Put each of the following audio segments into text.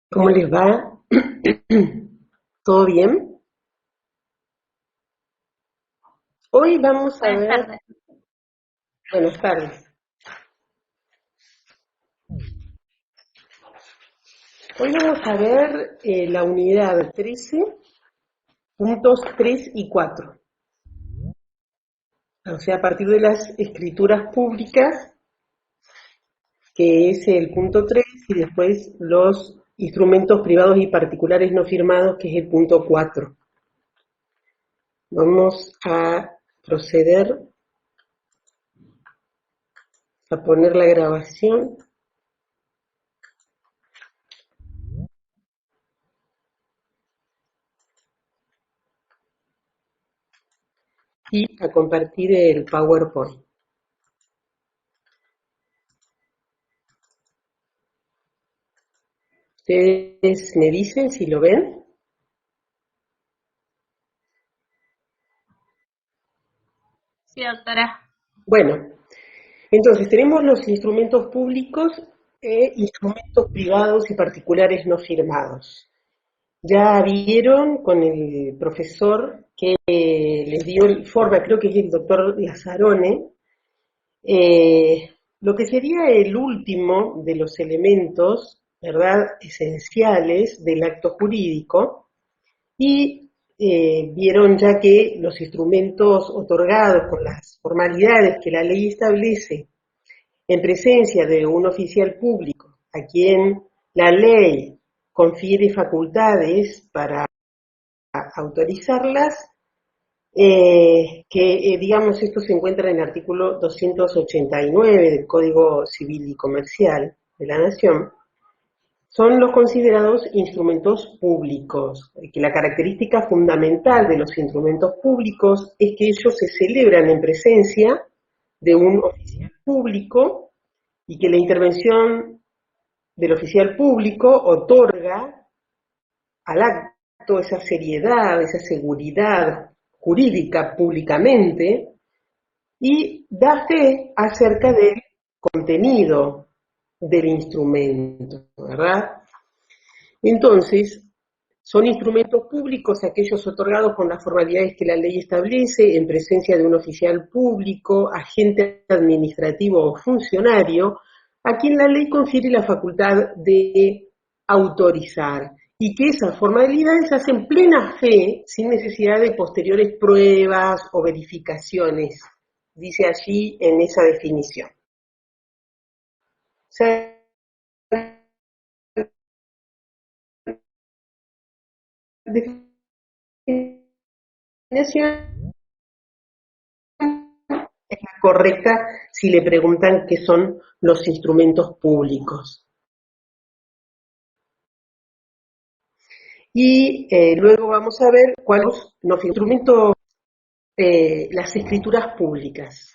¿Cómo les va? ¿Todo bien? Hoy vamos a Buenas ver, tardes. buenas tardes. Hoy vamos a ver la unidad 13, puntos 3 y 4. O sea, a partir de las escrituras públicas, que es el punto 3, y después los instrumentos privados y particulares no firmados, que es el punto 4. Vamos a proceder a poner la grabación y a compartir el PowerPoint. Ustedes me dicen si lo ven. Sí, doctora. Bueno, entonces tenemos los instrumentos públicos e instrumentos privados y particulares no firmados. Ya vieron con el profesor que les dio el informe, creo que es el doctor Lazzarone, lo que sería el último de los elementos, ¿verdad?, esenciales del acto jurídico. Y vieron ya que los instrumentos otorgados con las formalidades que la ley establece en presencia de un oficial público a quien la ley confiere facultades para autorizarlas, digamos esto se encuentra en el artículo 289 del Código Civil y Comercial de la Nación, son los considerados instrumentos públicos, que la característica fundamental de los instrumentos públicos es que ellos se celebran en presencia de un oficial público y que la intervención del oficial público otorga al acto esa seriedad, esa seguridad jurídica públicamente y da fe acerca del contenido del instrumento, ¿verdad? Entonces, son instrumentos públicos aquellos otorgados con las formalidades que la ley establece en presencia de un oficial público, agente administrativo o funcionario, a quien la ley confiere la facultad de autorizar y que esas formalidades hacen plena fe sin necesidad de posteriores pruebas o verificaciones, dice allí en esa definición. O sea, la definición es la correcta si le preguntan qué son los instrumentos públicos. Y luego vamos a ver cuáles son los instrumentos, las escrituras públicas.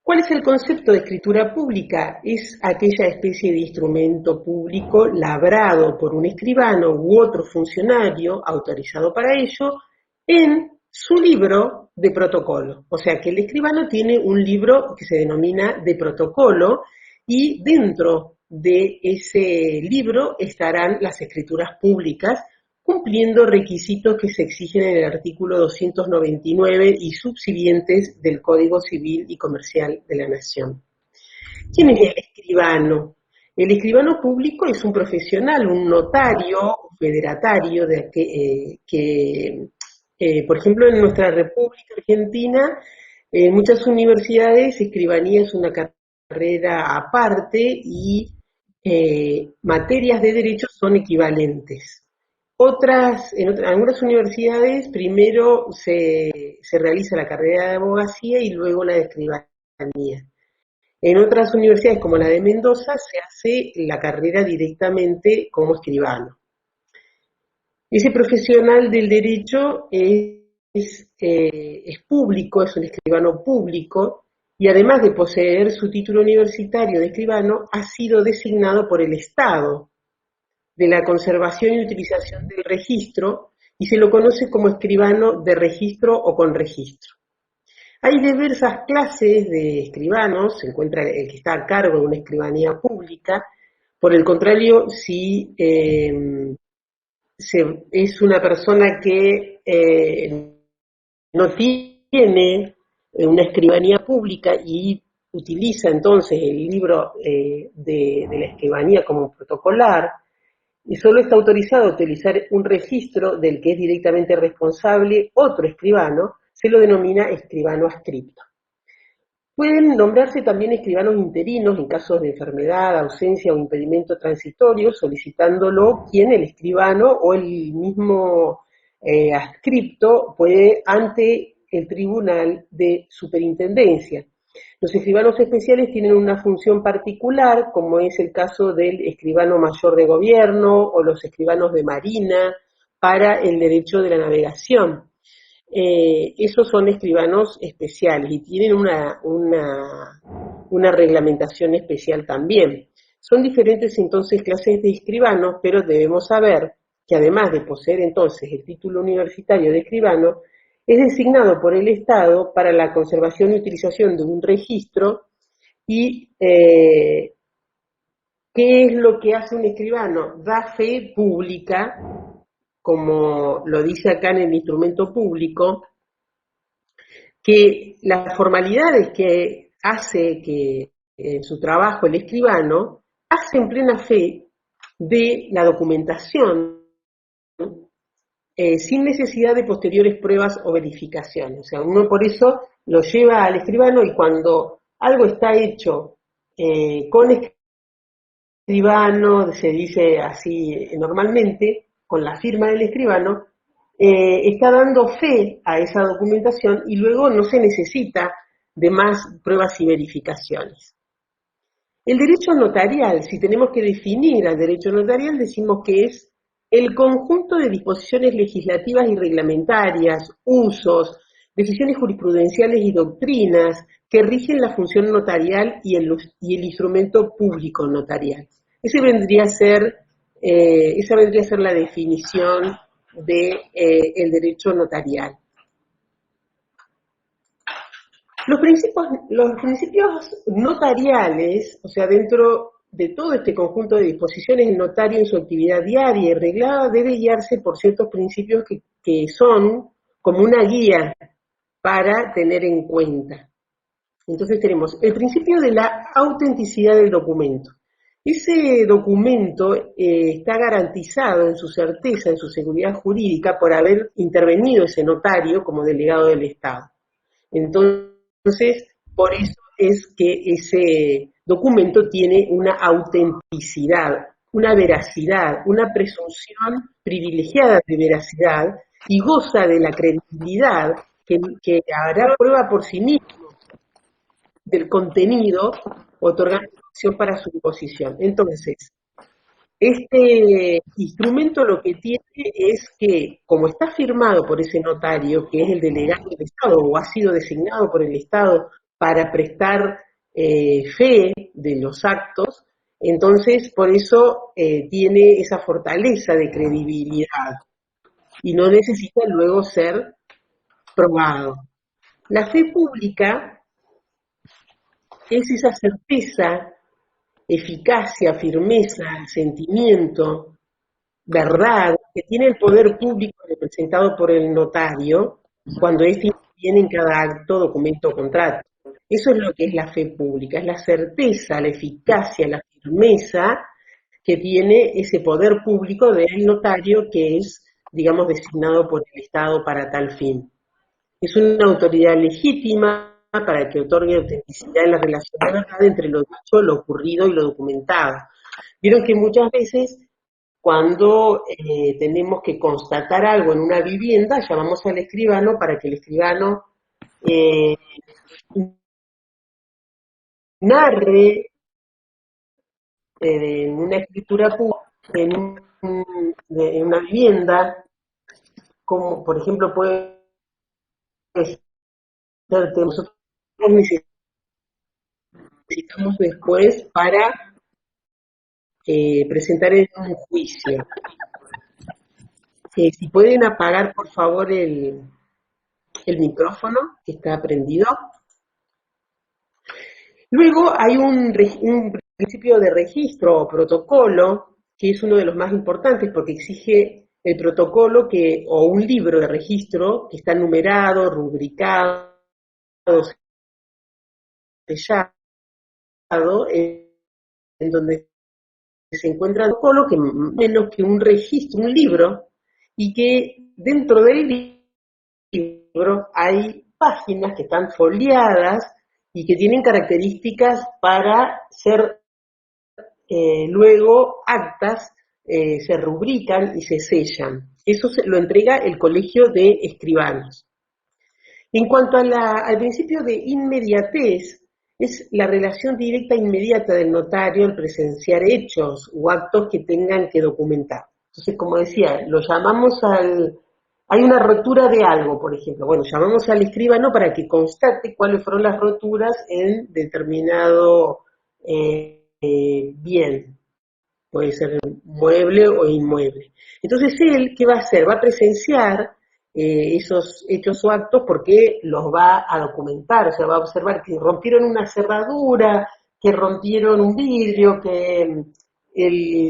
¿Cuál es el concepto de escritura pública? Es aquella especie de instrumento público labrado por un escribano u otro funcionario autorizado para ello en su libro de protocolo. O sea que el escribano tiene un libro que se denomina de protocolo y dentro de ese libro estarán las escrituras públicas cumpliendo requisitos que se exigen en el artículo 299 y subsiguientes del Código Civil y Comercial de la Nación. ¿Quién es el escribano? El escribano público es un profesional, un notario, un federatario por ejemplo, en nuestra República Argentina, en muchas universidades, escribanía es una carrera aparte y materias de derecho son equivalentes. Algunas universidades primero se realiza la carrera de abogacía y luego la de escribanía. En otras universidades, como la de Mendoza, se hace la carrera directamente como escribano. Ese profesional del derecho es público, es un escribano público, y además de poseer su título universitario de escribano, ha sido designado por el Estado de la conservación y utilización del registro, y se lo conoce como escribano de registro o con registro. Hay diversas clases de escribanos, se encuentra el que está a cargo de una escribanía pública, Por el contrario, si es una persona que no tiene una escribanía pública y utiliza entonces el libro de la escribanía como protocolar, y solo está autorizado a utilizar un registro del que es directamente responsable otro escribano, se lo denomina escribano adscripto. Pueden nombrarse también escribanos interinos en casos de enfermedad, ausencia o impedimento transitorio, solicitándolo quien, el escribano o el mismo adscripto, puede ante el tribunal de superintendencia. Los escribanos especiales tienen una función particular, como es el caso del escribano mayor de gobierno o los escribanos de marina, para el derecho de la navegación. Esos son escribanos especiales y tienen una reglamentación especial también. Son diferentes entonces clases de escribanos, pero debemos saber que además de poseer entonces el título universitario de escribano, es designado por el Estado para la conservación y utilización de un registro. Y ¿qué es lo que hace un escribano? Da fe pública, como lo dice acá en el instrumento público, que las formalidades que hace que en su trabajo el escribano hace en plena fe de la documentación sin necesidad de posteriores pruebas o verificaciones. O sea, uno por eso lo lleva al escribano y cuando algo está hecho con escribano, se dice así normalmente, con la firma del escribano, está dando fe a esa documentación y luego no se necesita de más pruebas y verificaciones. El derecho notarial, si tenemos que definir al derecho notarial, decimos que es el conjunto de disposiciones legislativas y reglamentarias, usos, decisiones jurisprudenciales y doctrinas que rigen la función notarial y el instrumento público notarial. Esa vendría a ser la definición del derecho notarial. Los principios notariales, o sea, dentro de todo este conjunto de disposiciones, el notario en su actividad diaria y reglada debe guiarse por ciertos principios que son como una guía para tener en cuenta. Entonces tenemos el principio de la autenticidad del documento. Ese documento está garantizado en su certeza, en su seguridad jurídica, por haber intervenido ese notario como delegado del Estado. Entonces, por eso es que ese documento tiene una autenticidad, una veracidad, una presunción privilegiada de veracidad y goza de la credibilidad que hará prueba por sí mismo del contenido, otorgando opción para su imposición. Entonces, este instrumento lo que tiene es que, como está firmado por ese notario, que es el delegado del Estado, o ha sido designado por el Estado para prestar fe de los actos, entonces por eso tiene esa fortaleza de credibilidad y no necesita luego ser probado. La fe pública es esa certeza, eficacia, firmeza, sentimiento, verdad, que tiene el poder público representado por el notario cuando éste interviene en cada acto, documento o contrato. Eso es lo que es la fe pública, es la certeza, la eficacia, la firmeza que tiene ese poder público del notario que es, digamos, designado por el Estado para tal fin. Es una autoridad legítima para que otorgue autenticidad en la relación de verdad entre lo dicho, lo ocurrido y lo documentado. Vieron que muchas veces cuando tenemos que constatar algo en una vivienda, llamamos al escribano para que el escribano narre en una escritura pública, en una vivienda, como por ejemplo puede ser, nosotros necesitamos después para presentar en un juicio. Si pueden apagar por favor el micrófono que está prendido. Luego hay un principio de registro o protocolo, que es uno de los más importantes porque exige el protocolo o un libro de registro que está numerado, rubricado, sellado, en donde se encuentra el protocolo que menos que un registro, un libro, y que dentro del libro hay páginas que están foliadas y que tienen características para ser luego actas, se rubrican y se sellan. Eso lo entrega el Colegio de Escribanos. En cuanto al principio de inmediatez, es la relación directa e inmediata del notario al presenciar hechos o actos que tengan que documentar. Entonces, como decía, lo llamamos hay una rotura de algo, por ejemplo. Bueno, llamamos al escribano para que constate cuáles fueron las roturas en determinado bien. Puede ser mueble o inmueble. Entonces, él, ¿qué va a hacer? Va a presenciar esos hechos o actos porque los va a documentar, o sea, va a observar que rompieron una cerradura, que rompieron un vidrio,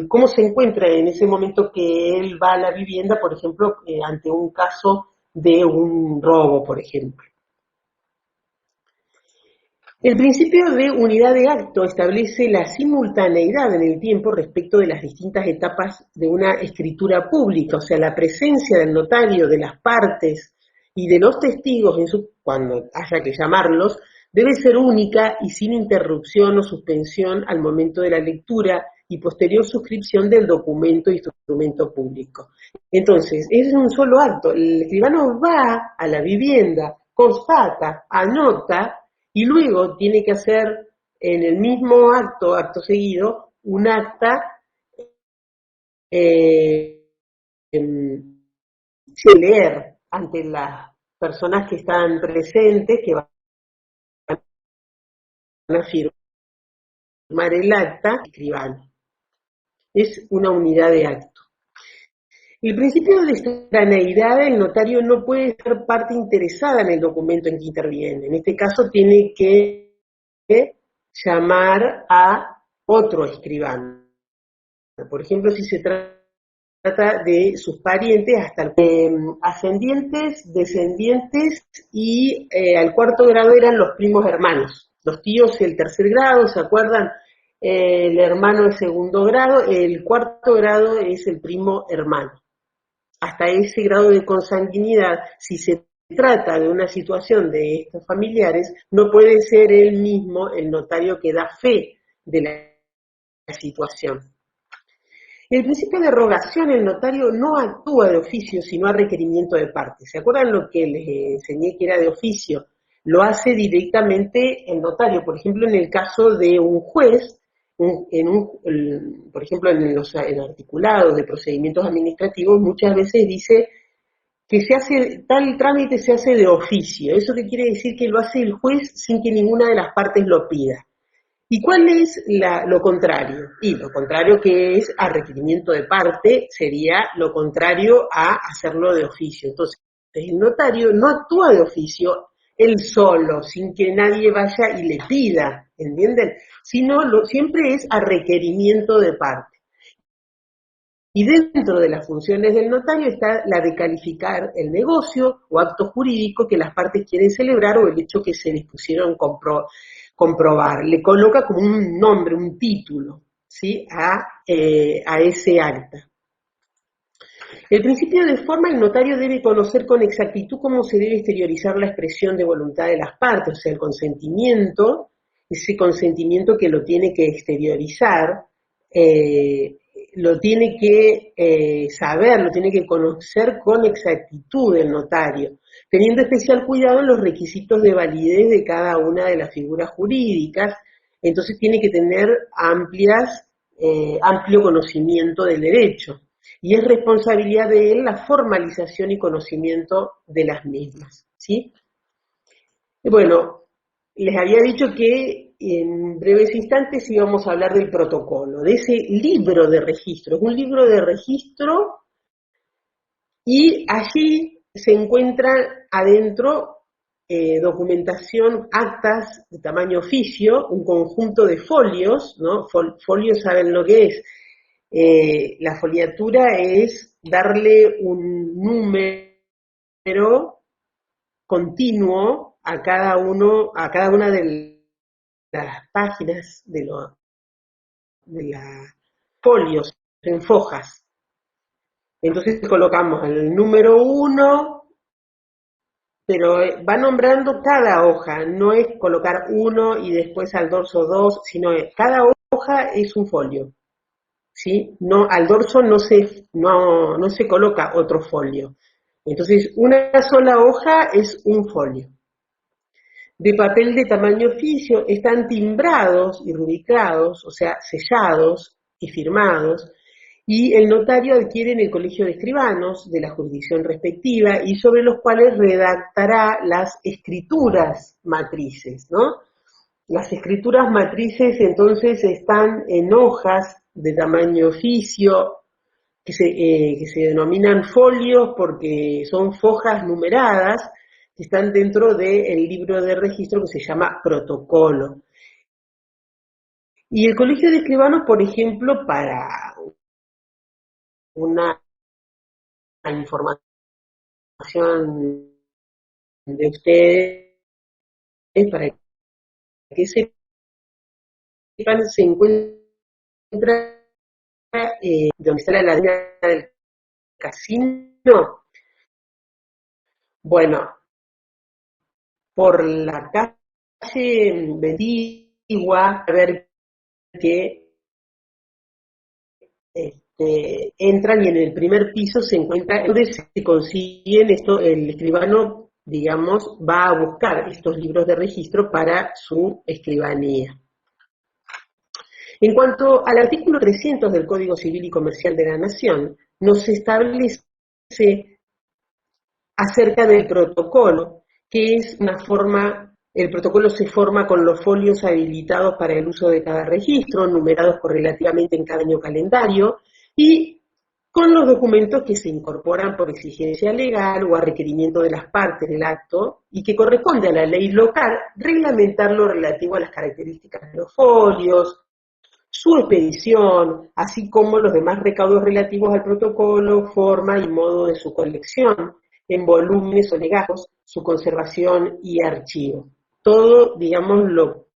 cómo se encuentra en ese momento que él va a la vivienda, por ejemplo, ante un caso de un robo, por ejemplo. El principio de unidad de acto establece la simultaneidad en el tiempo respecto de las distintas etapas de una escritura pública, o sea, la presencia del notario, de las partes y de los testigos, cuando haya que llamarlos, debe ser única y sin interrupción o suspensión al momento de la lectura y posterior suscripción del documento e instrumento público. Entonces, es un solo acto. El escribano va a la vivienda, constata, anota, y luego tiene que hacer en el mismo acto seguido, un acta leer ante las personas que están presentes, que van a firmar el acta, escribano. Es una unidad de acto. El principio de extraneidad, el notario no puede ser parte interesada en el documento en que interviene. En este caso tiene que llamar a otro escribano. Por ejemplo, si se trata de sus parientes, hasta ascendientes, descendientes y al cuarto grado eran los primos hermanos. Los tíos el tercer grado, ¿se acuerdan? El hermano el segundo grado, el cuarto grado es el primo hermano. Hasta ese grado de consanguinidad, si se trata de una situación de estos familiares, no puede ser él mismo el notario que da fe de la situación. En el principio de rogación, el notario no actúa de oficio, sino a requerimiento de parte. ¿Se acuerdan lo que les enseñé que era de oficio? Lo hace directamente el notario. Por ejemplo, en el caso de un juez, por ejemplo, en articulados de procedimientos administrativos, muchas veces dice que tal trámite se hace de oficio. ¿Eso qué quiere decir? Que lo hace el juez sin que ninguna de las partes lo pida. ¿Y cuál es lo contrario? Y lo contrario que es a requerimiento de parte sería lo contrario a hacerlo de oficio. Entonces, el notario no actúa de oficio él solo, sin que nadie vaya y le pida, ¿entienden? Sino siempre es a requerimiento de parte. Y dentro de las funciones del notario está la de calificar el negocio o acto jurídico que las partes quieren celebrar o el hecho que se dispusieron comprobar. Le coloca como un nombre, un título, ¿sí? a ese acta. El principio de forma, el notario debe conocer con exactitud cómo se debe exteriorizar la expresión de voluntad de las partes, o sea, el consentimiento, ese consentimiento que lo tiene que exteriorizar, lo tiene que saber, lo tiene que conocer con exactitud el notario, teniendo especial cuidado en los requisitos de validez de cada una de las figuras jurídicas. Entonces tiene que tener amplio conocimiento del derecho, y es responsabilidad de él la formalización y conocimiento de las mismas, ¿sí? Bueno, les había dicho que en breves instantes íbamos a hablar del protocolo, de ese libro de registro. Es un libro de registro y allí se encuentran adentro documentación, actas de tamaño oficio, un conjunto de folios, ¿no? Folios, ¿saben lo que es? La foliatura es darle un número continuo a cada una de las páginas de los folios en fojas. Entonces colocamos el número 1, pero va nombrando cada hoja, no es colocar 1 y después al dorso 2, sino cada hoja es un folio, ¿sí? No, al dorso no se coloca otro folio. Entonces, una sola hoja es un folio. De papel de tamaño oficio, están timbrados y rubricados, o sea, sellados y firmados, y el notario adquiere en el colegio de escribanos de la jurisdicción respectiva y sobre los cuales redactará las escrituras matrices, ¿no? Las escrituras matrices entonces están en hojas de tamaño oficio, que se denominan folios porque son fojas numeradas, que están dentro del libro de registro que se llama protocolo. Y el colegio de escribanos, por ejemplo, para una información de ustedes, para que sepan, se encuentra donde está la ladera del casino. Bueno, por la calle Bendigua, a ver que entran y en el primer piso se encuentra donde se consiguen esto, el escribano, digamos, va a buscar estos libros de registro para su escribanía. En cuanto al artículo 300 del Código Civil y Comercial de la Nación, nos establece acerca del protocolo, que es una forma, el protocolo se forma con los folios habilitados para el uso de cada registro, numerados correlativamente en cada año calendario, y con los documentos que se incorporan por exigencia legal o a requerimiento de las partes del acto, y que corresponde a la ley local reglamentar lo relativo a las características de los folios, su expedición, así como los demás recaudos relativos al protocolo, forma y modo de su colección, en volúmenes o legajos, su conservación y archivo. Todo, digamos, lo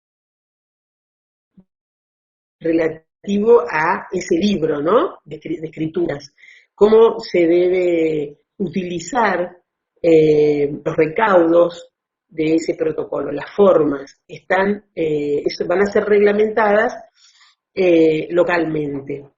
relativo a ese libro, ¿no? De escrituras. Cómo se debe utilizar los recaudos de ese protocolo, las formas, van a ser reglamentadas localmente.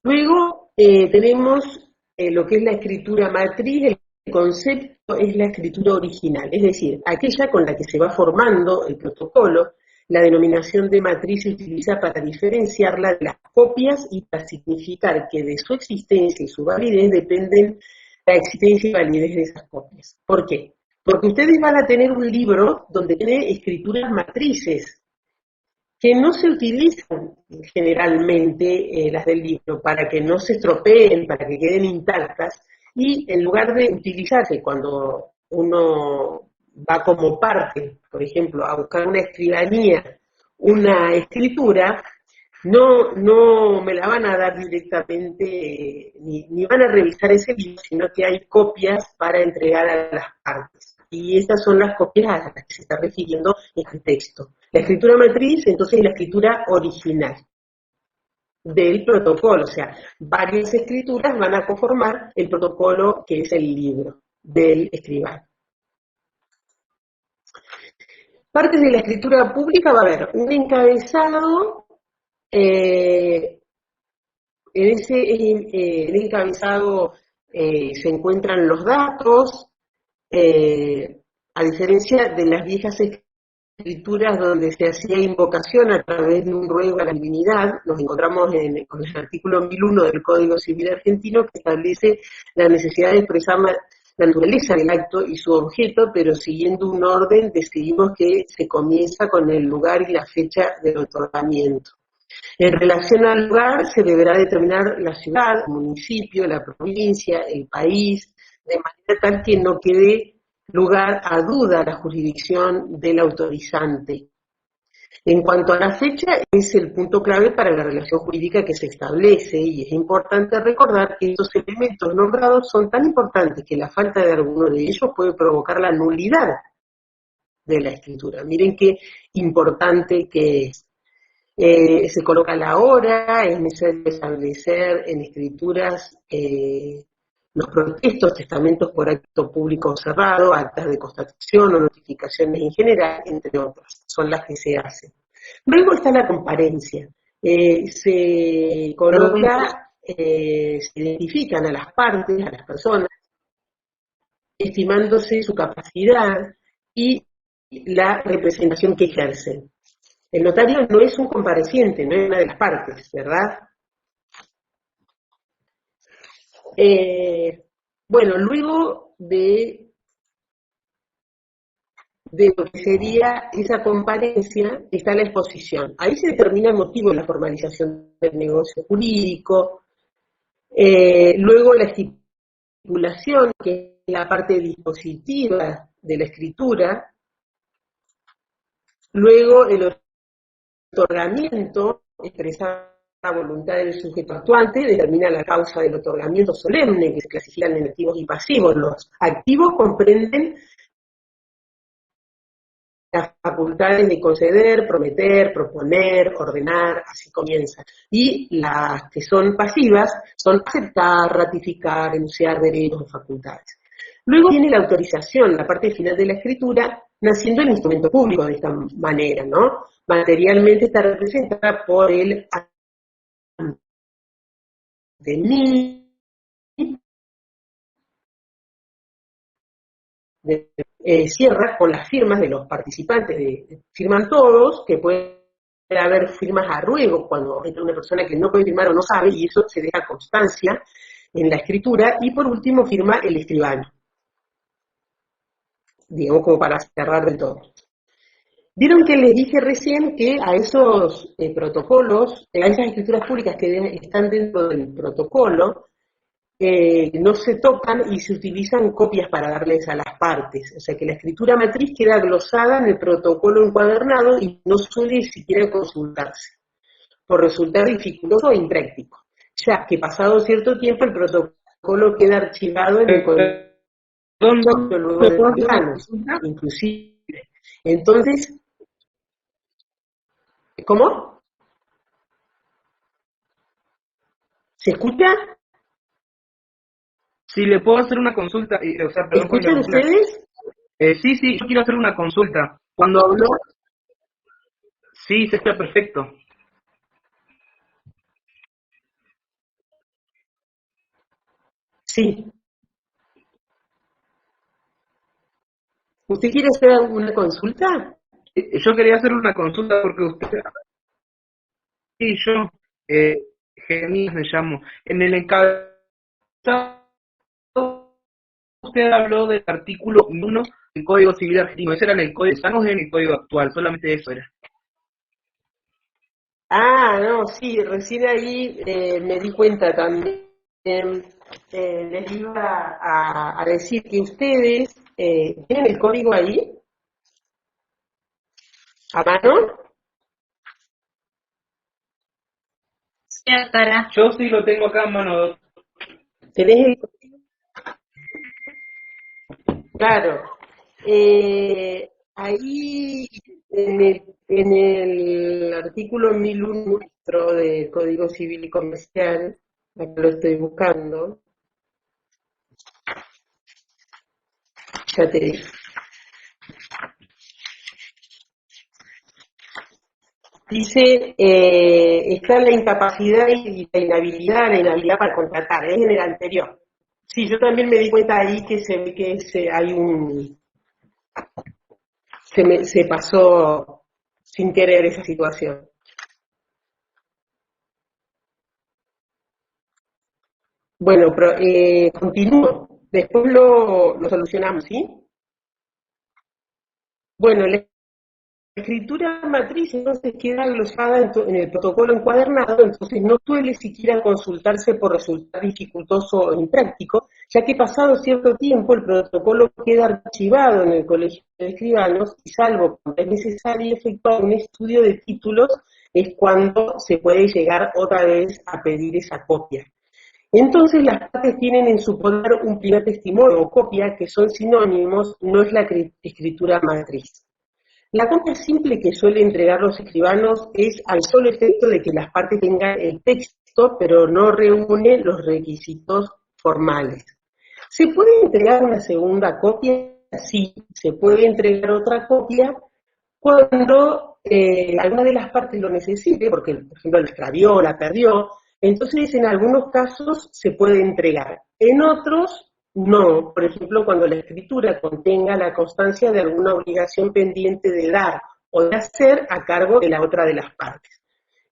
Luego tenemos lo que es la escritura matriz. El concepto es la escritura original, es decir, aquella con la que se va formando el protocolo. La denominación de matriz se utiliza para diferenciarla de las copias y para significar que de su existencia y su validez dependen la existencia y validez de esas copias. ¿Por qué? Porque ustedes van a tener un libro donde tiene escrituras matrices, que no se utilizan generalmente las del libro para que no se estropeen, para que queden intactas, y en lugar de utilizarse cuando uno va como parte, por ejemplo, a buscar una escribanía, una escritura, no me la van a dar directamente, ni van a revisar ese libro, sino que hay copias para entregar a las partes. Y estas son las copias a las que se está refiriendo este texto. La escritura matriz, entonces, es la escritura original del protocolo, o sea, varias escrituras van a conformar el protocolo que es el libro del escribano. Partes de la escritura pública va a haber un encabezado, en el encabezado se encuentran los datos, a diferencia de las viejas escrituras donde se hacía invocación a través de un ruego a la divinidad, nos encontramos con el artículo 1001 del Código Civil argentino que establece la necesidad de expresar la naturaleza del acto y su objeto, pero siguiendo un orden decidimos que se comienza con el lugar y la fecha del otorgamiento. En relación al lugar se deberá determinar la ciudad, el municipio, la provincia, el país, de manera tal que no quede lugar a duda la jurisdicción del autorizante. En cuanto a la fecha, es el punto clave para la relación jurídica que se establece y es importante recordar que estos elementos nombrados son tan importantes que la falta de alguno de ellos puede provocar la nulidad de la escritura. Miren qué importante que es. Se coloca la hora, es necesario establecer en escrituras los protestos, testamentos por acto público o cerrado, actas de constatación o notificaciones en general, entre otras, son las que se hacen. Luego está la comparencia. Se coloca, se identifican a las partes, a las personas, estimándose su capacidad y la representación que ejercen. El notario no es un compareciente, no es una de las partes, ¿verdad? Bueno, luego de lo que sería esa comparencia está la exposición. Ahí se determina el motivo de la formalización del negocio jurídico, luego la estipulación, que es la parte dispositiva de la escritura, luego el otorgamiento, expresar la voluntad del sujeto actuante, determina la causa del otorgamiento solemne, que se clasifican en activos y pasivos. Los activos comprenden las facultades de conceder, prometer, proponer, ordenar, así comienza. Y las que son pasivas son aceptar, ratificar, enunciar derechos o facultades. Luego viene la autorización, la parte final de la escritura, naciendo el instrumento público de esta manera, ¿no? Materialmente está representada por el de mí, cierra con las firmas de los participantes, firman todos, que puede haber firmas a ruego cuando hay una persona que no puede firmar o no sabe, y eso se deja constancia en la escritura, y por último firma el escribano, digamos como para cerrar del todo. Vieron que les dije recién que a esos protocolos, a esas escrituras públicas que están dentro del protocolo, no se tocan y se utilizan copias para darles a las partes. O sea que la escritura matriz queda glosada en el protocolo encuadernado y no suele siquiera consultarse, por resultar dificultoso e impráctico, ya que pasado cierto tiempo el protocolo queda archivado en el contexto luego de los años, inclusive. Entonces, ¿cómo? ¿Se escucha? Si le puedo hacer una consulta, o sea, perdón por ¿Escuchan ustedes? sí, yo quiero hacer una consulta. Cuando habló, sí, se está perfecto. Sí. ¿Usted quiere hacer alguna consulta? Yo quería hacer una consulta porque usted, sí, yo, Jeremías me llamo. En el encabezado usted habló del artículo 1 del Código Civil Argentino. Ese era en el Código, estamos en el Código actual, solamente eso era. Ah, no, sí, recién ahí me di cuenta también. Les iba a decir que ustedes tienen el código ahí, a mano. Sí, doctora. Yo sí lo tengo acá en mano. ¿Tenés el código? Claro. Ahí en el artículo 1001 del Código Civil y Comercial, acá lo estoy buscando, ya te digo. Dice, está la incapacidad y la inhabilidad para contratar, es en el anterior. Sí, yo también me di cuenta ahí que se ve que hay se pasó sin querer esa situación. Bueno, pero continúo, después lo solucionamos, ¿sí? Bueno, la escritura matriz entonces queda glosada en el protocolo encuadernado, entonces no suele siquiera consultarse por resultar dificultoso o impráctico, ya que pasado cierto tiempo el protocolo queda archivado en el Colegio de Escribanos y salvo cuando es necesario efectuar un estudio de títulos es cuando se puede llegar otra vez a pedir esa copia. Entonces las partes tienen en su poder un primer testimonio o copia que son sinónimos, no es la escritura matriz. La copia simple que suele entregar los escribanos es al solo efecto de que las partes tengan el texto, pero no reúne los requisitos formales. ¿Se puede entregar una segunda copia? Sí, se puede entregar otra copia cuando alguna de las partes lo necesite, porque por ejemplo la extravió, la perdió, entonces en algunos casos se puede entregar, en otros no, por ejemplo cuando la escritura contenga la constancia de alguna obligación pendiente de dar o de hacer a cargo de la otra de las partes.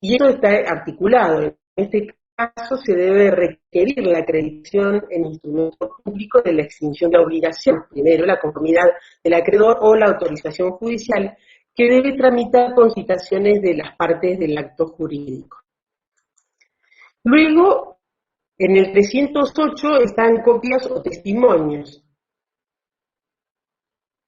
Y esto está articulado, en este caso se debe requerir la acreditación en instrumento público de la extinción de la obligación, primero la conformidad del acreedor o la autorización judicial, que debe tramitar con citaciones de las partes del acto jurídico. Luego, en el 308 están copias o testimonios.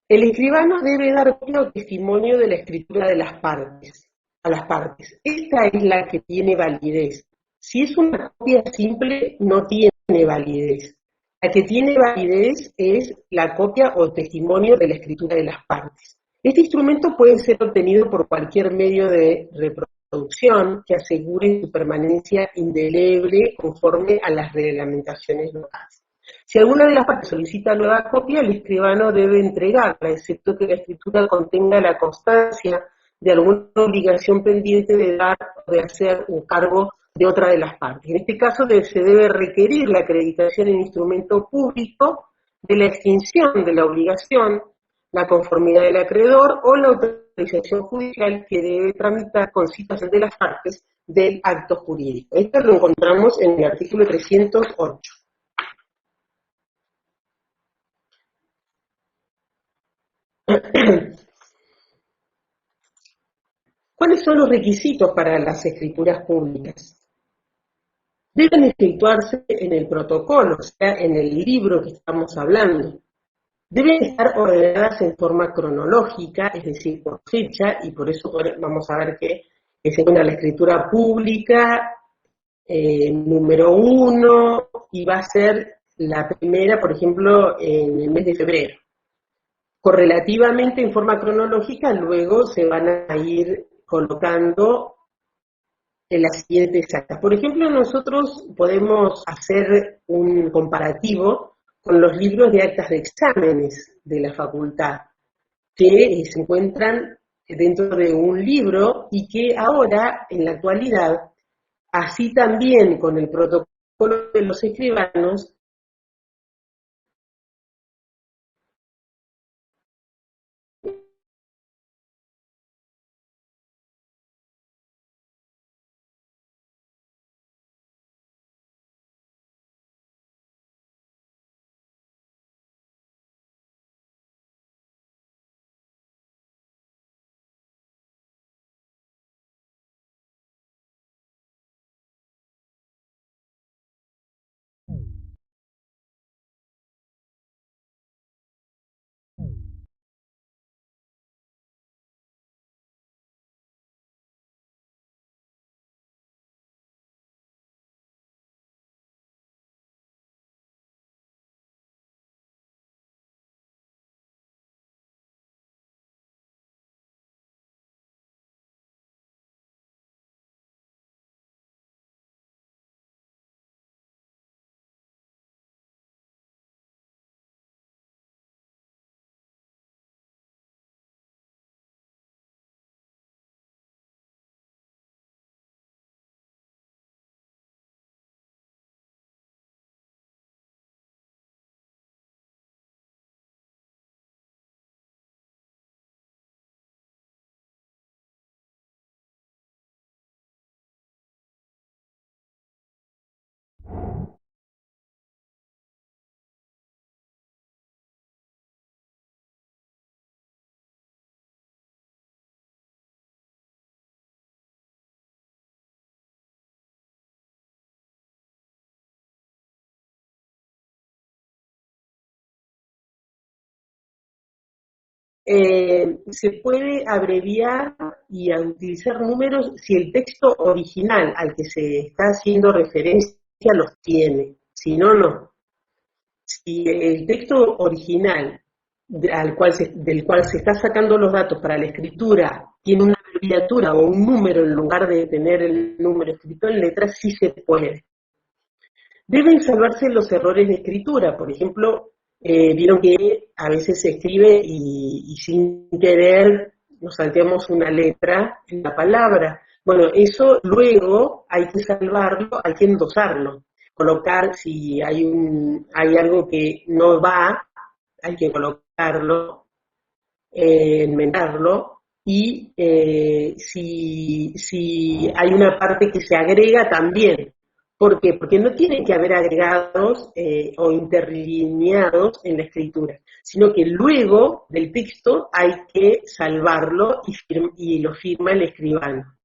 El escribano debe dar copia o testimonio de la escritura de las partes, a las partes. Esta es la que tiene validez. Si es una copia simple, no tiene validez. La que tiene validez es la copia o testimonio de la escritura de las partes. Este instrumento puede ser obtenido por cualquier medio de reproducción que asegure su permanencia indeleble conforme a las reglamentaciones locales. Si alguna de las partes solicita nueva copia, el escribano debe entregarla, excepto que la escritura contenga la constancia de alguna obligación pendiente de dar o de hacer un cargo de otra de las partes. En este caso se debe requerir la acreditación en instrumento público de la extinción de la obligación, la conformidad del acreedor o la autorización judicial que debe tramitar con citación de las partes del acto jurídico. Esto lo encontramos en el artículo 308. ¿Cuáles son los requisitos para las escrituras públicas? Deben efectuarse en el protocolo, o sea, en el libro que estamos hablando. Deben estar ordenadas en forma cronológica, es decir, por fecha, y por eso vamos a ver que se encuentra la escritura pública, número 1, y va a ser la primera, por ejemplo, en el mes de febrero. Correlativamente, en forma cronológica, luego se van a ir colocando en las siguientes actas. Por ejemplo, nosotros podemos hacer un comparativo con los libros de actas de exámenes de la facultad, que se encuentran dentro de un libro y que ahora, en la actualidad, así también con el protocolo de los escribanos, se puede abreviar y a utilizar números si el texto original al que se está haciendo referencia los tiene, si no, no. Si el texto original del cual se está sacando los datos para la escritura tiene una abreviatura o un número en lugar de tener el número escrito en letras, sí se puede. Deben salvarse los errores de escritura, por ejemplo, vieron que a veces se escribe y sin querer nos salteamos una letra en la palabra. Bueno, eso luego hay que salvarlo, hay que endosarlo, colocar si hay algo que no va, hay que colocarlo, enmendarlo, y si hay una parte que se agrega también. ¿Por qué? Porque no tienen que haber agregados o interlineados en la escritura, sino que luego del texto hay que salvarlo y lo firma el escribano.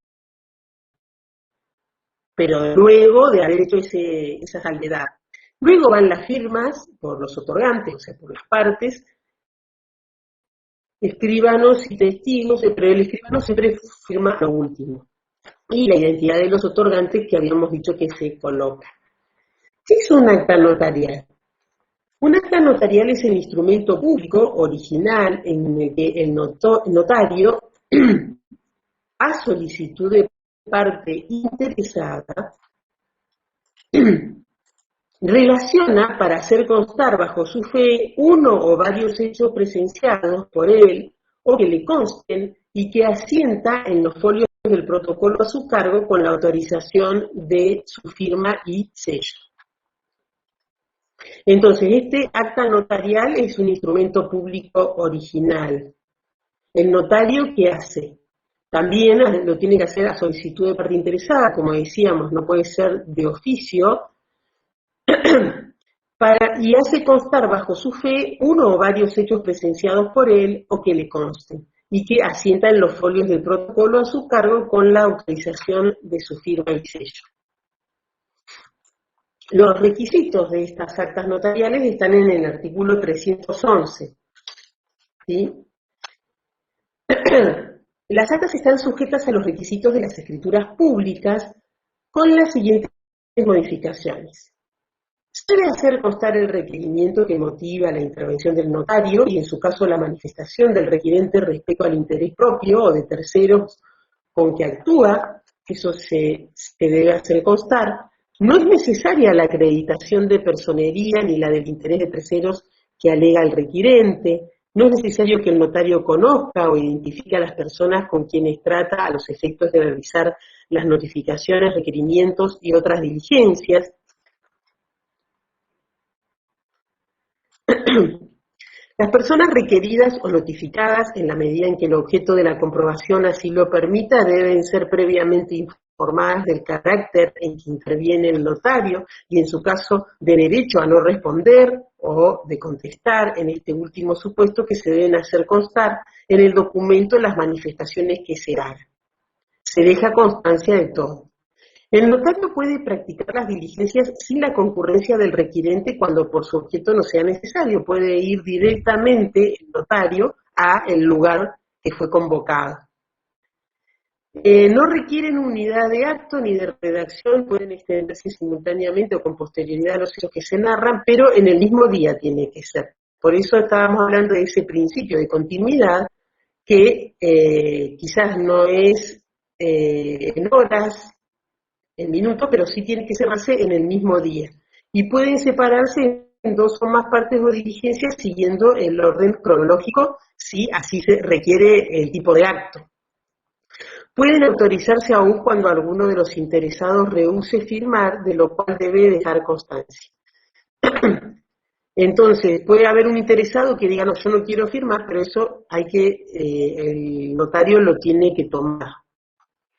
Pero luego de haber hecho esa salvedad. Luego van las firmas por los otorgantes, o sea, por las partes, escribanos y testigos, pero el escribano siempre firma lo último. Y la identidad de los otorgantes que habíamos dicho que se coloca. ¿Qué es un acta notarial? Un acta notarial es el instrumento público original en el que el notario, a solicitud de parte interesada, relaciona para hacer constar bajo su fe uno o varios hechos presenciados por él o que le consten y que asienta en los folios del protocolo a su cargo con la autorización de su firma y sello. Entonces, este acta notarial es un instrumento público original. ¿El notario qué hace? También lo tiene que hacer a solicitud de parte interesada, como decíamos, no puede ser de oficio, y hace constar bajo su fe uno o varios hechos presenciados por él o que le consten, y que asienta en los folios del protocolo a su cargo con la autorización de su firma y sello. Los requisitos de estas actas notariales están en el artículo 311. ¿Sí? Las actas están sujetas a los requisitos de las escrituras públicas con las siguientes modificaciones. Se debe hacer constar el requerimiento que motiva la intervención del notario y en su caso la manifestación del requirente respecto al interés propio o de terceros con que actúa, eso se debe hacer constar. No es necesaria la acreditación de personería ni la del interés de terceros que alega el requirente. No es necesario que el notario conozca o identifique a las personas con quienes trata a los efectos de realizar las notificaciones, requerimientos y otras diligencias. Las personas requeridas o notificadas, en la medida en que el objeto de la comprobación así lo permita, deben ser previamente informadas del carácter en que interviene el notario y, en su caso, de derecho a no responder o de contestar, en este último supuesto, que se deben hacer constar en el documento las manifestaciones que se hagan. Se deja constancia de todo. El notario puede practicar las diligencias sin la concurrencia del requirente cuando por su objeto no sea necesario. Puede ir directamente el notario a el lugar que fue convocado. No requieren unidad de acto ni de redacción, pueden extenderse simultáneamente o con posterioridad a los hechos que se narran, pero en el mismo día tiene que ser. Por eso estábamos hablando de ese principio de continuidad que quizás no es en horas, en minutos, pero sí tiene que cerrarse en el mismo día. Y pueden separarse en dos o más partes o diligencias siguiendo el orden cronológico, si así se requiere el tipo de acto. Pueden autorizarse aún cuando alguno de los interesados rehúse firmar, de lo cual debe dejar constancia. Entonces, puede haber un interesado que diga, no, yo no quiero firmar, pero eso hay que, el notario lo tiene que tomar,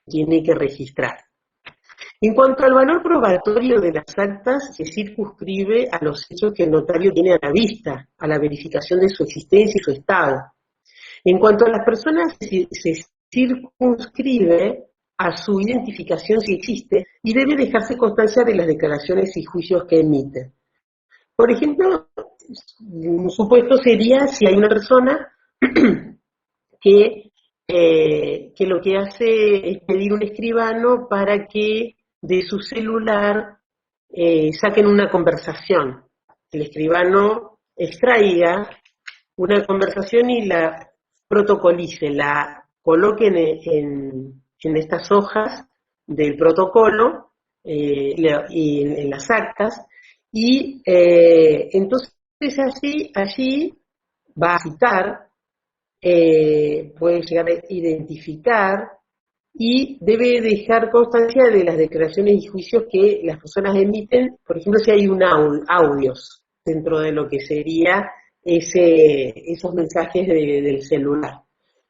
tiene que registrar. En cuanto al valor probatorio de las actas, se circunscribe a los hechos que el notario tiene a la vista, a la verificación de su existencia y su estado. En cuanto a las personas, se circunscribe a su identificación si existe y debe dejarse constancia de las declaraciones y juicios que emiten. Por ejemplo, un supuesto sería si hay una persona que lo que hace es pedir un escribano para que de su celular saquen una conversación. El escribano extraiga una conversación y la protocolice, la coloque en estas hojas del protocolo y en las actas, y entonces allí va a citar, puede llegar a identificar y debe dejar constancia de las declaraciones y juicios que las personas emiten, por ejemplo, si hay audios dentro de lo que sería esos mensajes del celular.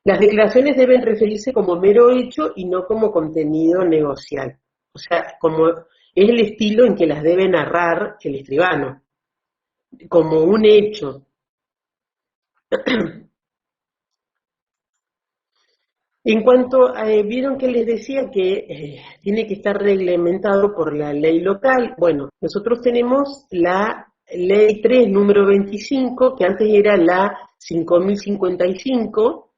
Las declaraciones deben referirse como mero hecho y no como contenido negocial. O sea, como es el estilo en que las debe narrar el escribano, como un hecho. En cuanto a, vieron que les decía que tiene que estar reglamentado por la ley local. Bueno, nosotros tenemos la ley 3, número 25, que antes era la 5055,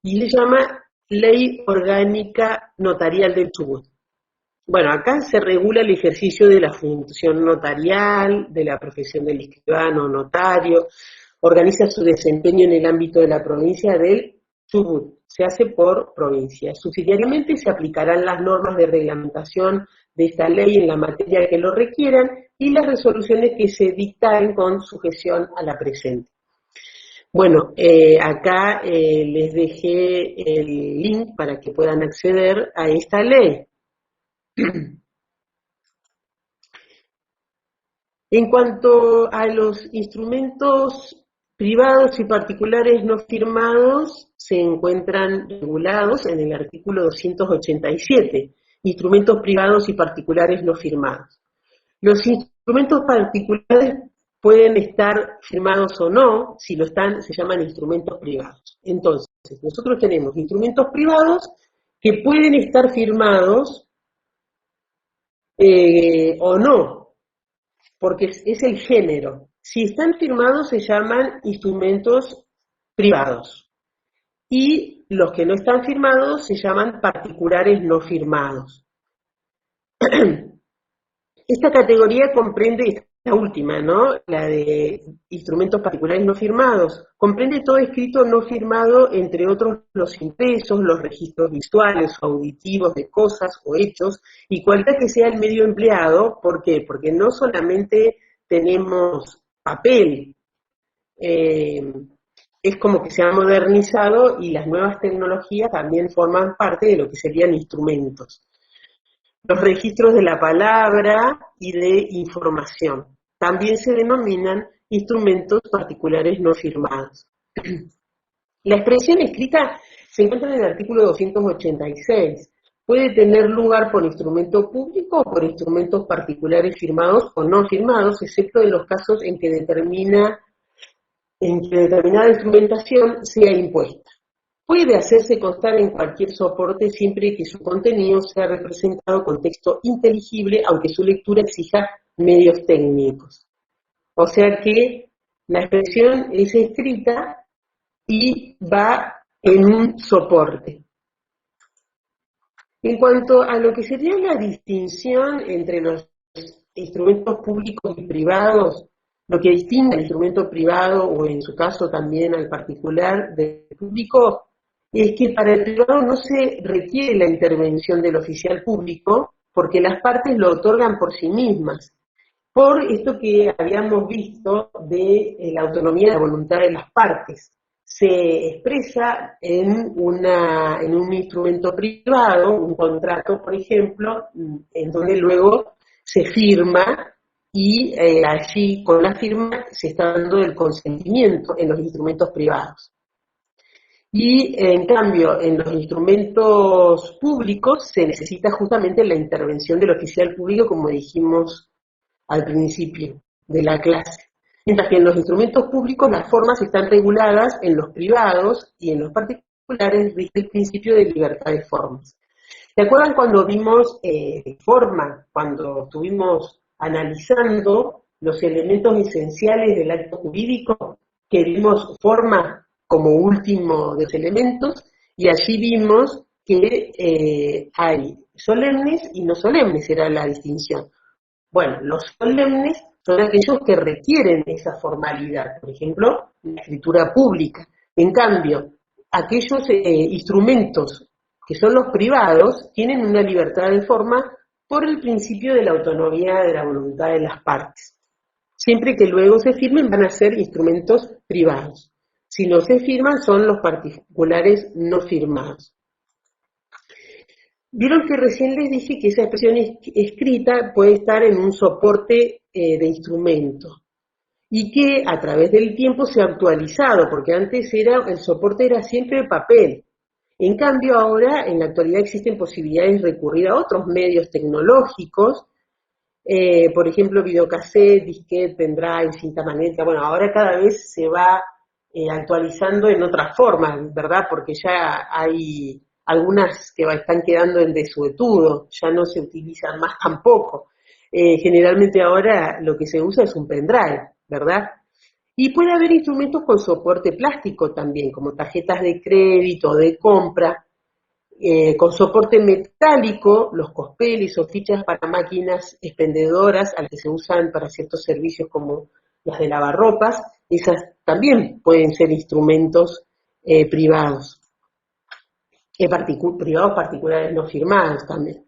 y le llama Ley Orgánica Notarial del Chubut. Bueno, acá se regula el ejercicio de la función notarial, de la profesión del escribano notario, organiza su desempeño en el ámbito de la provincia del Chubut, se hace por provincia. Subsidiariamente se aplicarán las normas de reglamentación de esta ley en la materia que lo requieran y las resoluciones que se dictaren con sujeción a la presente. Bueno, acá les dejé el link para que puedan acceder a esta ley. En cuanto a los instrumentos privados y particulares no firmados, se encuentran regulados en el artículo 287, instrumentos privados y particulares no firmados. Los instrumentos particulares pueden estar firmados o no, si lo están, se llaman instrumentos privados. Entonces, nosotros tenemos instrumentos privados que pueden estar firmados o no, porque es el género. Si están firmados se llaman instrumentos privados y los que no están firmados se llaman particulares no firmados. Esta categoría comprende, esta última, ¿no? La de instrumentos particulares no firmados, comprende todo escrito no firmado, entre otros los impresos, los registros visuales o auditivos de cosas o hechos, y cualquiera que sea el medio empleado. ¿Por qué? Porque no solamente tenemos papel, es como que se ha modernizado y las nuevas tecnologías también forman parte de lo que serían instrumentos. Los registros de la palabra y de información también se denominan instrumentos particulares no firmados. La expresión escrita se encuentra en el artículo 286. Puede tener lugar por instrumento público o por instrumentos particulares firmados o no firmados, excepto en los casos en que determinada instrumentación sea impuesta. Puede hacerse constar en cualquier soporte siempre que su contenido sea representado con texto inteligible, aunque su lectura exija medios técnicos. O sea que la expresión es escrita y va en un soporte. En cuanto a lo que sería la distinción entre los instrumentos públicos y privados, lo que distingue al instrumento privado o en su caso también al particular del público es que para el privado no se requiere la intervención del oficial público porque las partes lo otorgan por sí mismas. Por esto que habíamos visto de la autonomía de la voluntad de las partes. Se expresa en un instrumento privado, un contrato, por ejemplo, en donde luego se firma y allí con la firma se está dando el consentimiento en los instrumentos privados. Y en cambio, en los instrumentos públicos se necesita justamente la intervención del oficial público, como dijimos al principio de la clase. Mientras que en los instrumentos públicos las formas están reguladas, en los privados y en los particulares rige el principio de libertad de formas. ¿Se acuerdan cuando vimos forma, cuando estuvimos analizando los elementos esenciales del acto jurídico, que vimos forma, como último de los elementos, y allí vimos que hay solemnes y no solemnes, era la distinción. Bueno, los solemnes son aquellos que requieren esa formalidad, por ejemplo, la escritura pública. En cambio, aquellos instrumentos que son los privados tienen una libertad de forma por el principio de la autonomía de la voluntad de las partes. Siempre que luego se firmen van a ser instrumentos privados. Si no se firman son los particulares no firmados. Vieron que recién les dije que esa expresión escrita puede estar en un soporte de instrumento y que a través del tiempo se ha actualizado, porque antes el soporte era siempre papel. En cambio ahora, en la actualidad existen posibilidades de recurrir a otros medios tecnológicos, por ejemplo videocassette, disquete, pendrive, cinta magnética. Bueno, ahora cada vez se va actualizando en otras formas, ¿verdad? Porque ya hay algunas que están quedando en desuetudo, ya no se utilizan más tampoco. Generalmente ahora lo que se usa es un pendrive, ¿verdad? Y puede haber instrumentos con soporte plástico también, como tarjetas de crédito, de compra, con soporte metálico, los cospeles o fichas para máquinas expendedoras, a las que se usan para ciertos servicios como las de lavarropas, esas también pueden ser instrumentos privados. Privados particulares no firmados también.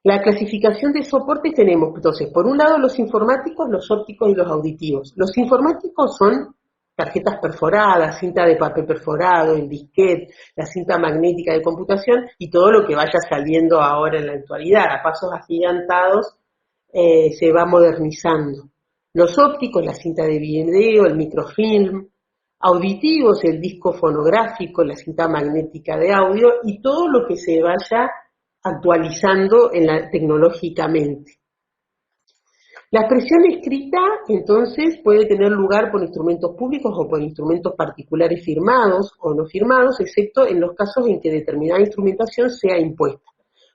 La clasificación de soportes tenemos, entonces, por un lado los informáticos, los ópticos y los auditivos. Los informáticos son tarjetas perforadas, cinta de papel perforado, el disquete, la cinta magnética de computación y todo lo que vaya saliendo ahora en la actualidad. A pasos agigantados se va modernizando. Los ópticos, la cinta de video, el microfilm. Auditivos, el disco fonográfico, la cinta magnética de audio y todo lo que se vaya actualizando tecnológicamente. La expresión escrita, entonces, puede tener lugar por instrumentos públicos o por instrumentos particulares firmados o no firmados, excepto en los casos en que determinada instrumentación sea impuesta.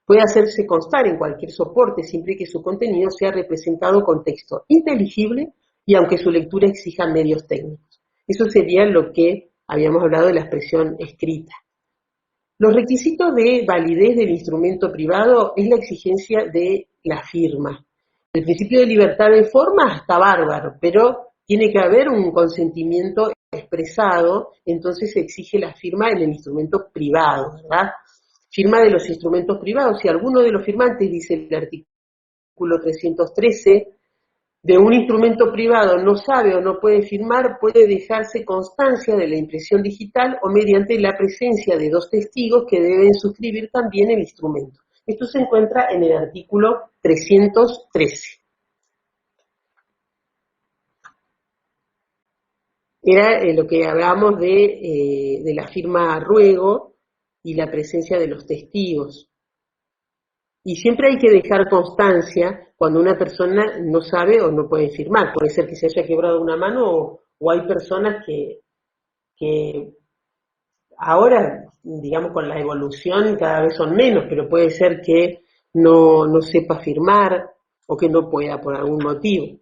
Puede hacerse constar en cualquier soporte, siempre que su contenido sea representado con texto inteligible y aunque su lectura exija medios técnicos. Eso sería lo que habíamos hablado de la expresión escrita. Los requisitos de validez del instrumento privado es la exigencia de la firma. El principio de libertad de forma está bárbaro, pero tiene que haber un consentimiento expresado, entonces se exige la firma en el instrumento privado, ¿verdad? Firma de los instrumentos privados. Si alguno de los firmantes, dice el artículo 313, de un instrumento privado no sabe o no puede firmar, puede dejarse constancia de la impresión digital o mediante la presencia de dos testigos que deben suscribir también el instrumento. Esto se encuentra en el artículo 313. Era lo que hablábamos de la firma a ruego y la presencia de los testigos. Y siempre hay que dejar constancia cuando una persona no sabe o no puede firmar. Puede ser que se haya quebrado una mano o hay personas que ahora, digamos, con la evolución cada vez son menos, pero puede ser que no sepa firmar o que no pueda por algún motivo.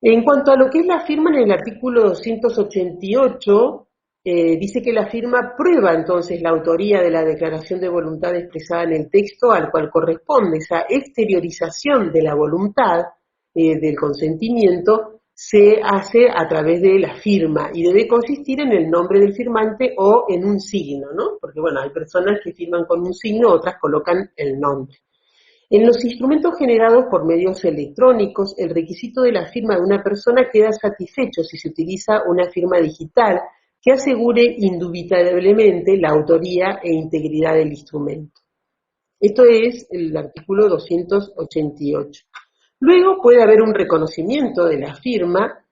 En cuanto a lo que es la firma, en el artículo 288, dice que la firma prueba entonces la autoría de la declaración de voluntad expresada en el texto al cual corresponde. Esa exteriorización de la voluntad, del consentimiento, se hace a través de la firma y debe consistir en el nombre del firmante o en un signo, ¿no? Porque bueno, hay personas que firman con un signo, otras colocan el nombre. En los instrumentos generados por medios electrónicos, el requisito de la firma de una persona queda satisfecho si se utiliza una firma digital que asegure indubitablemente la autoría e integridad del instrumento. Esto es el artículo 288. Luego puede haber un reconocimiento de la firma.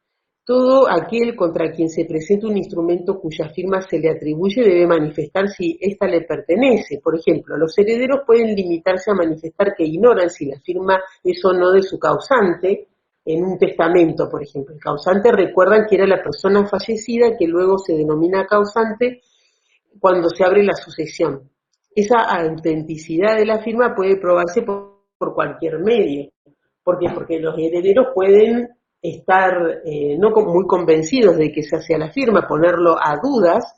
Todo aquel contra quien se presenta un instrumento cuya firma se le atribuye debe manifestar si ésta le pertenece. Por ejemplo, los herederos pueden limitarse a manifestar que ignoran si la firma es o no de su causante en un testamento, por ejemplo. El causante, recuerdan que era la persona fallecida que luego se denomina causante cuando se abre la sucesión. Esa autenticidad de la firma puede probarse por cualquier medio. ¿Por qué? Porque los herederos pueden estar no muy convencidos de que se hace la firma, ponerlo a dudas,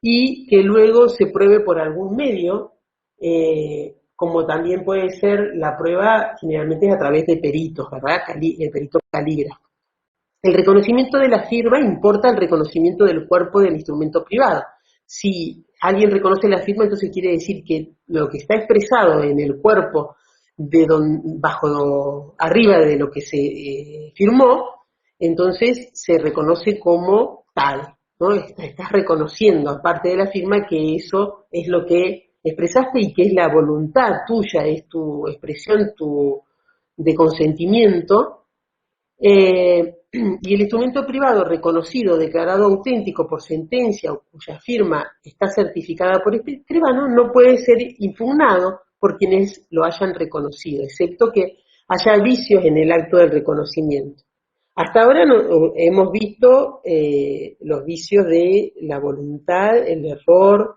y que luego se pruebe por algún medio, como también puede ser la prueba, generalmente es a través de peritos, ¿verdad? El perito calígrafo. El reconocimiento de la firma importa el reconocimiento del cuerpo del instrumento privado. Si alguien reconoce la firma, entonces quiere decir que lo que está expresado en el cuerpo arriba de lo que se firmó, entonces se reconoce como tal, ¿no? Estás reconociendo, aparte de la firma, que eso es lo que expresaste y que es la voluntad tuya, es tu expresión de consentimiento. Y el instrumento privado reconocido, declarado auténtico por sentencia o cuya firma está certificada por escribano, no puede ser impugnado por quienes lo hayan reconocido, excepto que haya vicios en el acto del reconocimiento. Hasta ahora hemos visto los vicios de la voluntad, el error.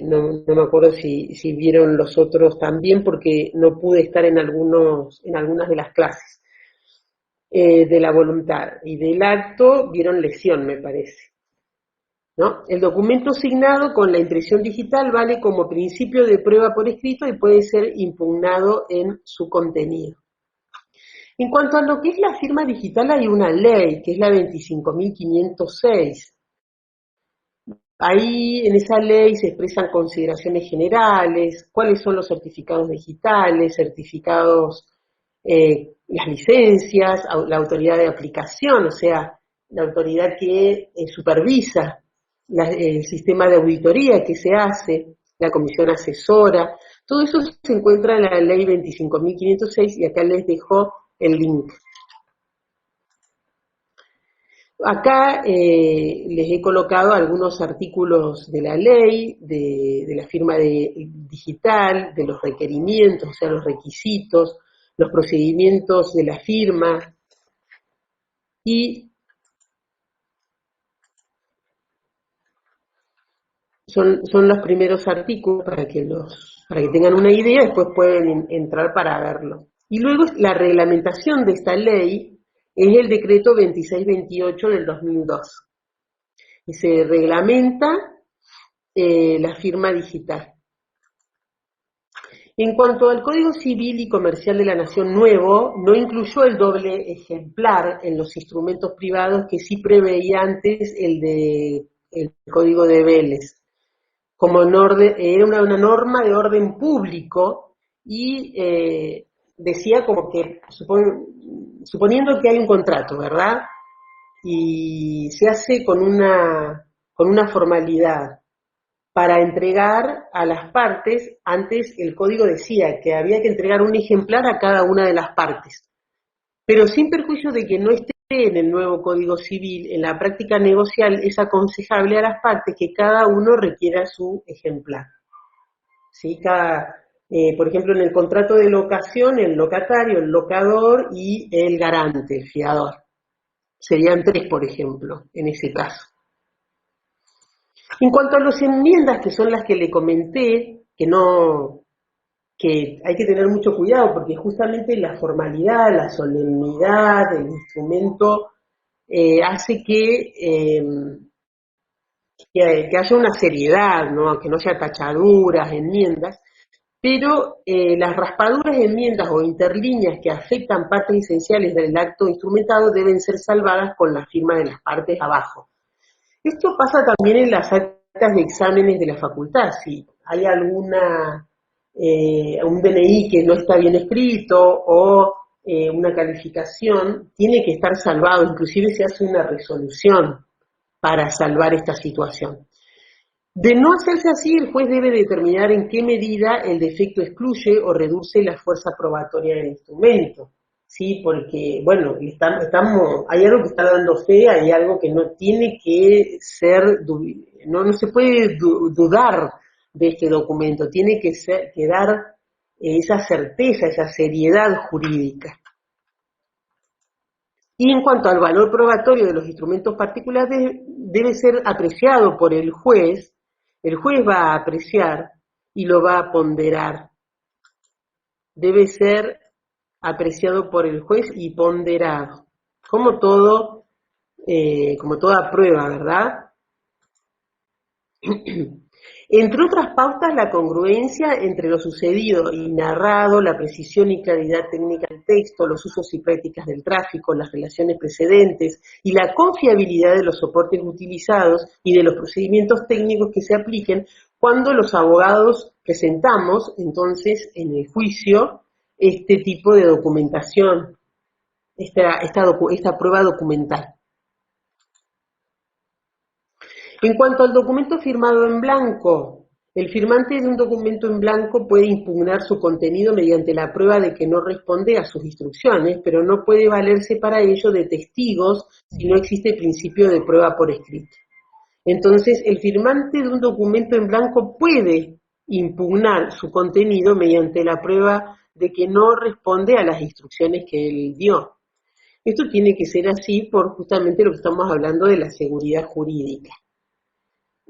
No me acuerdo si vieron los otros también, porque no pude estar en algunas de las clases. De la voluntad y del acto vieron lesión, me parece, ¿no? El documento signado con la impresión digital vale como principio de prueba por escrito y puede ser impugnado en su contenido. En cuanto a lo que es la firma digital, hay una ley, que es la 25.506. Ahí en esa ley se expresan consideraciones generales, cuáles son los certificados digitales, las licencias, la autoridad de aplicación, o sea, la autoridad que supervisa el sistema de auditoría que se hace, la comisión asesora, todo eso se encuentra en la ley 25.506 y acá les dejo el link. Acá les he colocado algunos artículos de la ley, de la firma digital, de los requerimientos, o sea, los requisitos, los procedimientos de la firma, y son los primeros artículos para que tengan una idea, después pueden entrar para verlo. Y luego la reglamentación de esta ley es el decreto 2628 del 2002. Y se reglamenta la firma digital. En cuanto al Código Civil y Comercial de la Nación nuevo, no incluyó el doble ejemplar en los instrumentos privados que sí preveía antes el Código de Vélez. Era una norma de orden público y decía como que, suponiendo que hay un contrato, ¿verdad? Y se hace con una formalidad para entregar a las partes. Antes el código decía que había que entregar un ejemplar a cada una de las partes, pero sin perjuicio de que no esté en el nuevo Código Civil, en la práctica negocial es aconsejable a las partes que cada uno requiera su ejemplar. ¿Sí? Por ejemplo, en el contrato de locación, el locatario, el locador y el garante, el fiador. Serían 3, por ejemplo, en ese caso. En cuanto a las enmiendas, que son las que le comenté, que hay que tener mucho cuidado, porque justamente la formalidad, la solemnidad del instrumento hace que haya una seriedad, ¿no? Que no haya tachaduras, enmiendas, pero las raspaduras, enmiendas o interlíneas que afectan partes esenciales del acto instrumentado deben ser salvadas con la firma de las partes abajo. Esto pasa también en las actas de exámenes de la facultad. Si hay un DNI que no está bien escrito o una calificación, tiene que estar salvado, inclusive se hace una resolución para salvar esta situación. De no hacerse así, el juez debe determinar en qué medida el defecto excluye o reduce la fuerza probatoria del instrumento. Sí, porque, bueno, hay algo que está dando fe, hay algo que no tiene que ser, no se puede dudar de este documento, tiene que dar esa certeza, esa seriedad jurídica. Y en cuanto al valor probatorio de los instrumentos particulares, debe ser apreciado por el juez va a apreciar y lo va a ponderar. Debe ser apreciado por el juez y ponderado, como todo, como toda prueba, ¿verdad? Entre otras pautas, la congruencia entre lo sucedido y narrado, la precisión y claridad técnica del texto, los usos y prácticas del tráfico, las relaciones precedentes y la confiabilidad de los soportes utilizados y de los procedimientos técnicos que se apliquen cuando los abogados presentamos, entonces, en el juicio, este tipo de documentación, esta prueba documental. En cuanto al documento firmado en blanco, el firmante de un documento en blanco puede impugnar su contenido mediante la prueba de que no responde a sus instrucciones, pero no puede valerse para ello de testigos si no existe principio de prueba por escrito. Entonces, el firmante de un documento en blanco puede impugnar su contenido mediante la prueba de que no responde a las instrucciones que él dio. Esto tiene que ser así por justamente lo que estamos hablando de la seguridad jurídica.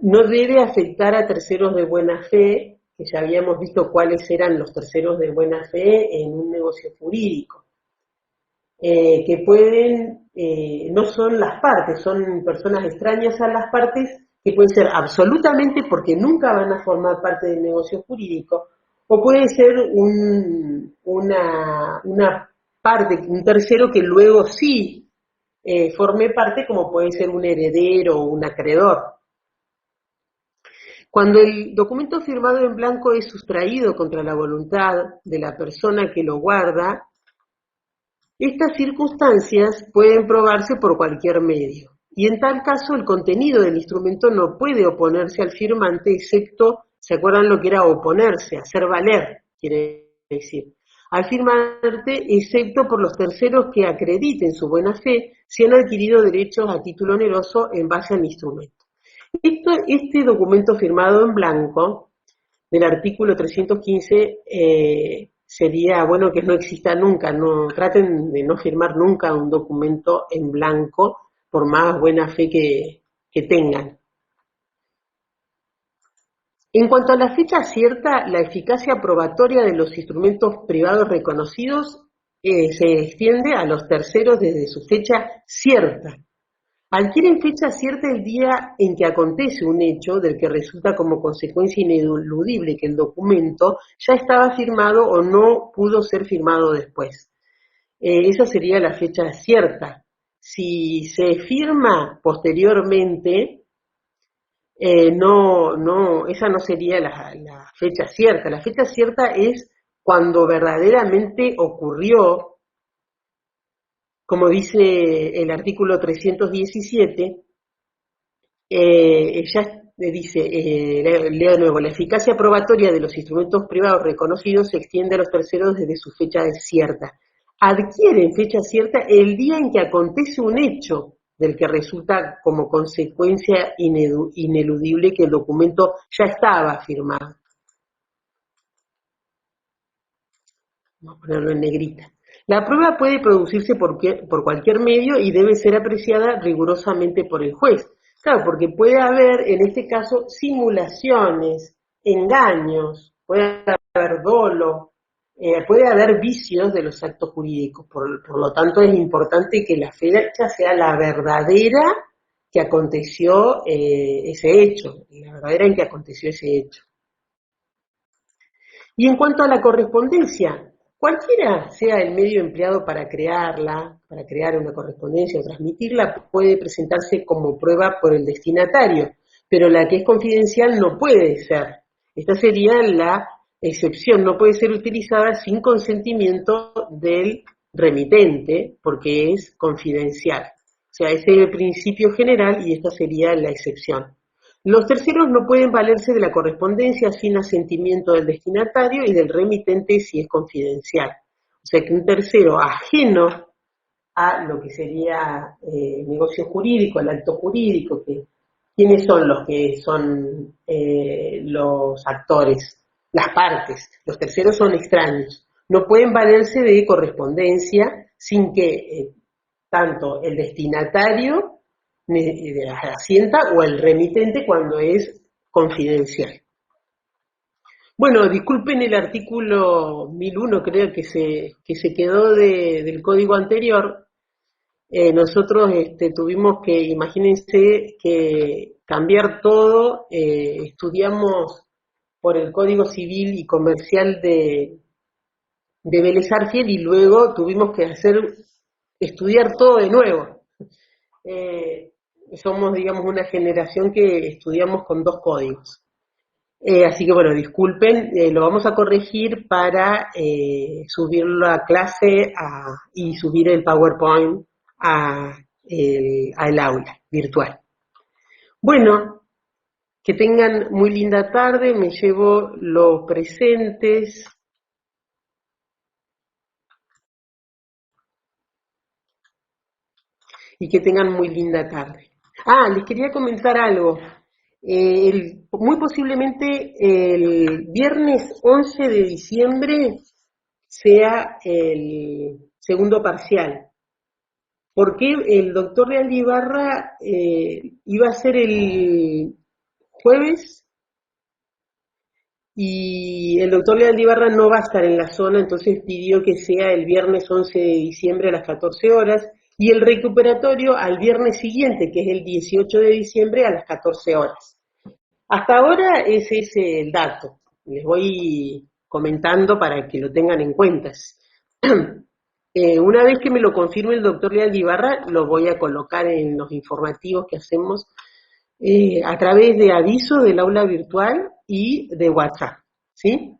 No debe afectar a terceros de buena fe, que ya habíamos visto cuáles eran los terceros de buena fe en un negocio jurídico, que pueden, no son las partes, son personas extrañas a las partes, que pueden ser absolutamente porque nunca van a formar parte del negocio jurídico, o puede ser una parte, un tercero que luego sí forme parte, como puede ser un heredero o un acreedor. Cuando el documento firmado en blanco es sustraído contra la voluntad de la persona que lo guarda, estas circunstancias pueden probarse por cualquier medio, y en tal caso el contenido del instrumento no puede oponerse al firmante, excepto, ¿se acuerdan lo que era oponerse? Hacer valer, quiere decir, al firmante, excepto por los terceros que acrediten su buena fe si han adquirido derechos a título oneroso en base al instrumento. Este documento firmado en blanco del artículo 315 sería bueno que no exista nunca, no traten de no firmar nunca un documento en blanco por más buena fe que tengan. En cuanto a la fecha cierta, la eficacia probatoria de los instrumentos privados reconocidos se extiende a los terceros desde su fecha cierta. Adquieren fecha cierta el día en que acontece un hecho del que resulta como consecuencia ineludible que el documento ya estaba firmado o no pudo ser firmado después. Esa sería la fecha cierta. Si se firma posteriormente, esa no sería la fecha cierta. La fecha cierta es cuando verdaderamente ocurrió, como dice el artículo 317, ya dice, leo de nuevo, la eficacia probatoria de los instrumentos privados reconocidos se extiende a los terceros desde su fecha cierta. Adquieren fecha cierta el día en que acontece un hecho del que resulta como consecuencia ineludible que el documento ya estaba firmado. Vamos a ponerlo en negrita. La prueba puede producirse por cualquier medio y debe ser apreciada rigurosamente por el juez. Claro, porque puede haber, en este caso, simulaciones, engaños, puede haber dolo, puede haber vicios de los actos jurídicos. Por lo tanto, es importante que la fecha sea la verdadera que aconteció ese hecho, la verdadera en que aconteció ese hecho. Y en cuanto a la correspondencia, cualquiera sea el medio empleado para crear una correspondencia o transmitirla, puede presentarse como prueba por el destinatario, pero la que es confidencial no puede ser. Esta sería la excepción, no puede ser utilizada sin consentimiento del remitente, porque es confidencial. O sea, ese es el principio general y esta sería la excepción. Los terceros no pueden valerse de la correspondencia sin asentimiento del destinatario y del remitente si es confidencial. O sea que un tercero ajeno a lo que sería negocio jurídico, el acto jurídico, ¿quiénes son los que son los actores? Las partes. Los terceros son extraños. No pueden valerse de correspondencia sin que tanto el destinatario de la asienta o el remitente cuando es confidencial. Bueno, disculpen el artículo 1001, creo que se quedó del código anterior. Nosotros tuvimos que, imagínense, que cambiar todo. Estudiamos por el Código Civil y Comercial de Vélez Arfiel y luego tuvimos que estudiar todo de nuevo. Somos, digamos, una generación que estudiamos con dos códigos. Así que bueno, disculpen, lo vamos a corregir para subir la clase y subir el PowerPoint al aula virtual. Bueno, que tengan muy linda tarde, me llevo los presentes. Y que tengan muy linda tarde. Les quería comentar algo. Muy posiblemente el viernes 11 de diciembre sea el segundo parcial. Porque el doctor Real Ibarra iba a ser el jueves y el doctor Leal de Ibarra no va a estar en la zona, entonces pidió que sea el viernes 11 de diciembre a las 14 horas y el recuperatorio al viernes siguiente, que es el 18 de diciembre a las 14 horas. Hasta ahora ese es el dato, les voy comentando para que lo tengan en cuenta. Una vez que me lo confirme el doctor Leal de Ibarra, lo voy a colocar en los informativos que hacemos a través de aviso del aula virtual y de WhatsApp, ¿sí?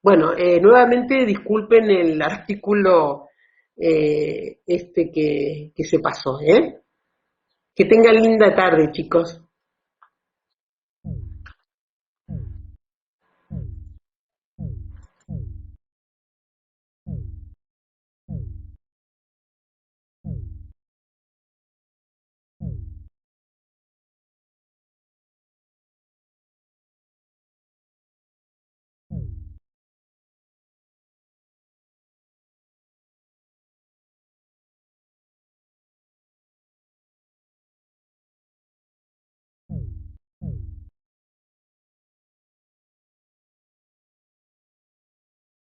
Bueno, nuevamente disculpen el artículo que se pasó, ¿eh? Que tengan linda tarde, chicos.